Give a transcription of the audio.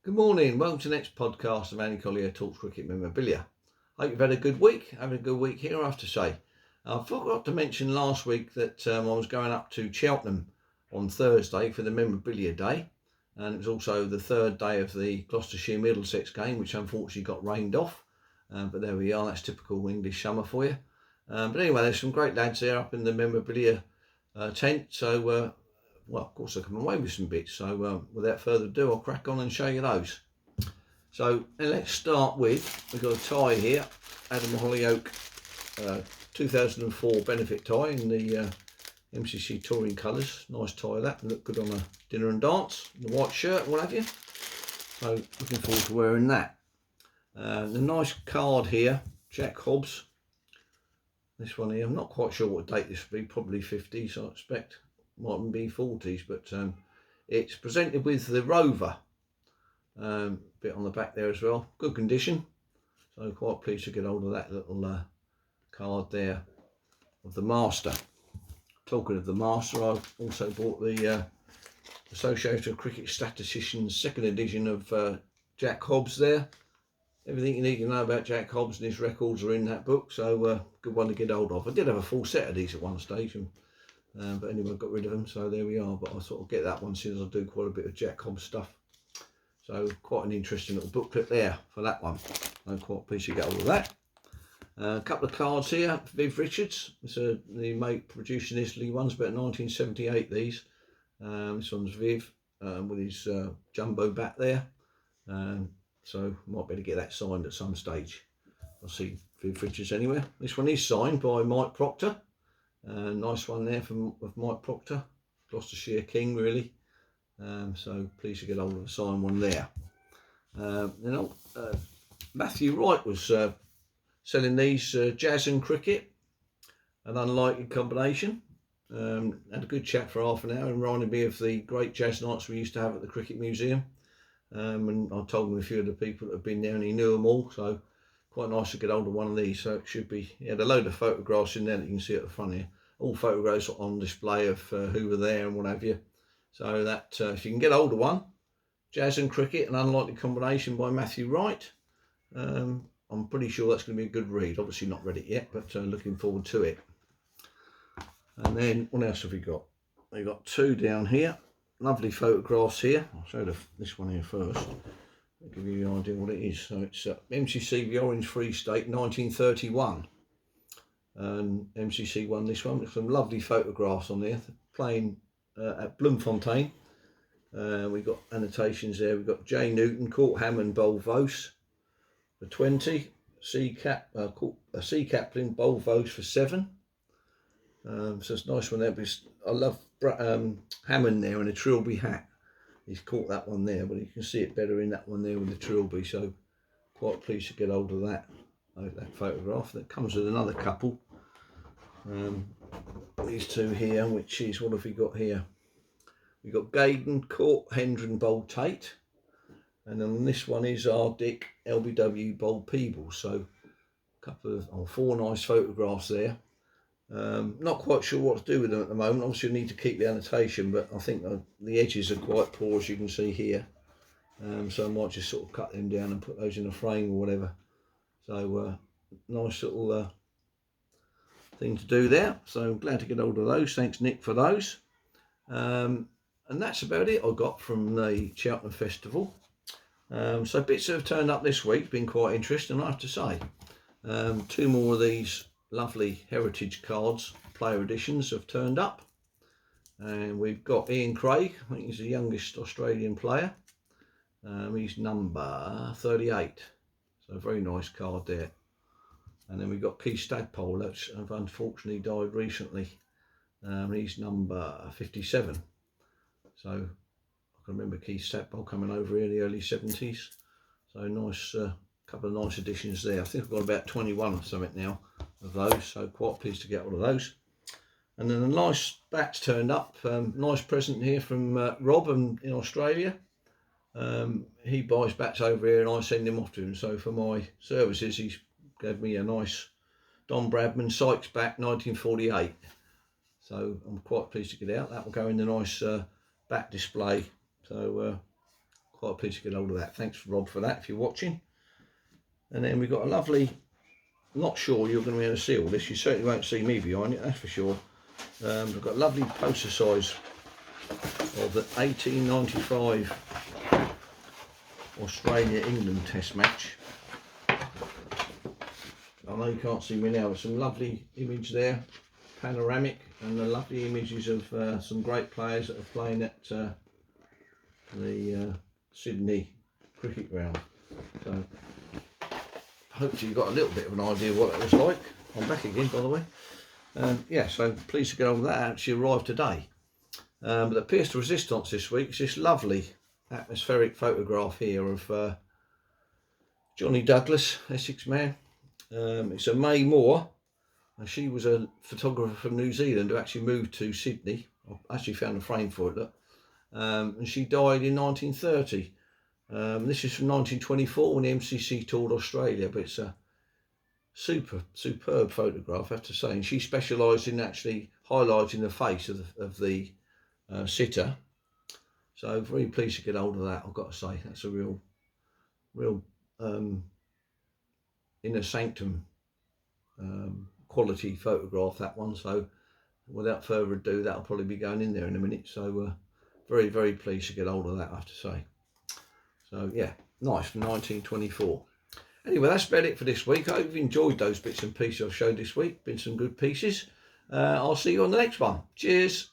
Good morning, welcome to the next podcast of Andy Collier-talks cricket memorabilia. Hope you've had a good week. Having a good week here, I have to say. I forgot to mention last week that I was going up to Cheltenham on Thursday for the memorabilia day, and it was also the third day of the Gloucestershire Middlesex game, which unfortunately got rained off. But there we are, that's typical English summer for you. But anyway, there's some great lads there up in the memorabilia tent, so well, of course I come away with some bits, so without further ado, I'll crack on and show you those. So let's start with, we've got a tie here, Adam Hollyoak 2004 benefit tie in the MCC touring colours. Nice tie that, look good on a dinner and dance, the white shirt, what have you. So looking forward to wearing that. The nice card here, Jack Hobbs. This one here, I'm not quite sure what date this will be, probably 50s I expect. Mightn't be 40s, but it's presented with the Rover bit on the back there as well. Good condition, so quite pleased to get hold of that little card there of the Master. Talking of the Master, I've also bought the Association of Cricket Statisticians second edition of Jack Hobbs there. Everything you need to know about Jack Hobbs and his records are in that book, so good one to get hold of. I did have a full set of these at one stage, but anyway, I got rid of them, so there we are. But I sort of get that one since I do quite a bit of Jack Hobbs stuff. So quite an interesting little booklet there for that one. I'm quite pleased to get hold of that. A couple of cards here, Viv Richards. It's the mate producing this Lee one's about 1978. These. This one's Viv with his jumbo bat there. So might be able to get that signed at some stage. I'll see Viv Richards anywhere. This one is signed by Mike Proctor. Nice one there of Mike Proctor, Gloucestershire King really. So pleased to get hold of a signed one there. Matthew Wright was selling these jazz and cricket, an unlikely combination. Had a good chat for half an hour and reminded me of the great jazz nights we used to have at the Cricket Museum. And I told him a few of the people that have been there and he knew them all, so quite nice to get hold of one of these. So it should be, he had a load of photographs in there that you can see at the front here, all photographs on display of who were there and what have you. So that if you can get hold of one, Jazz and Cricket, an unlikely combination by Matthew Wright. I'm pretty sure that's going to be a good read. Obviously not read it yet, but looking forward to it. And then what else have we got? We've got two down here. Lovely photographs here. I'll show this one here first. I'll give you an idea what it is. So it's MCC the Orange Free State 1931. And MCC won this one with some lovely photographs on there. Playing at Bloemfontein. We've got annotations there. We've got J Newton, Court Hammond, Bowl Vos for 20. C Kaplan, Bowl Vos for 7. So it's a nice one there because I love Hammond there in a trilby hat. He's caught that one there, but you can see it better in that one there with the trilby. So quite pleased to get hold of that photograph. That comes with another couple. These two here, which is, what have we got here? We've got Gaydon, Court, Hendren, Bowl Tate. And then this one is our Dick, LBW, Bowl Peebles. So a couple of, four nice photographs there. Not quite sure what to do with them at the moment. Obviously I need to keep the annotation, but I think the edges are quite poor, as you can see here. So I might just sort of cut them down and put those in a frame or whatever. So nice little thing to do there. So I'm glad to get hold of those. Thanks Nick for those. And that's about it I got from the Cheltenham Festival. So bits that have turned up this week, been quite interesting I have to say. Two more of these lovely heritage cards, player editions, have turned up. And we've got Ian Craig, I think he's the youngest Australian player. He's number 38. So a very nice card there. And then we've got Keith Stagpole, that's unfortunately died recently. He's number 57. So I can remember Keith Stagpole coming over here in the early 70s. So nice, couple of nice additions there. I think I've got about 21 or something now of those. So quite pleased to get all of those. And then a nice bat's turned up. Nice present here from Rob in Australia. He buys bats over here and I send him off to him. So for my services, he's gave me a nice Don Bradman Sykes bat 1948. So I'm quite pleased to get out. That will go in the nice bat display. So quite pleased to get hold of that. Thanks Rob for that if you're watching. And then we've got a lovely, not sure you're going to be able to see all this, you certainly won't see me behind it, that's for sure. We've got a lovely poster size of the 1895 Australia-England Test match. I know you can't see me now, but some lovely image there, panoramic, and the lovely images of some great players that are playing at the Sydney cricket ground. So hopefully you got a little bit of an idea what it was like. I'm back again, by the way. Yeah, so pleased to get on with that. Actually arrived today. But the pièce de résistance this week is this lovely atmospheric photograph here of Johnny Douglas, Essex man. It's a May Moore, and she was a photographer from New Zealand who actually moved to Sydney. I actually found a frame for it, look. And she died in 1930. This is from 1924 when the MCC toured Australia, but it's a superb photograph, I have to say. And she specialised in actually highlighting the face of the sitter. So very pleased to get hold of that, I've got to say. That's a real inner sanctum quality photograph, that one. So without further ado, that'll probably be going in there in a minute. So very pleased to get hold of that, I have to say. So yeah, nice, from 1924. Anyway, that's about it for this week. I hope you've enjoyed those bits and pieces I've showed this week. Been some good pieces. I'll see you on the next one. Cheers.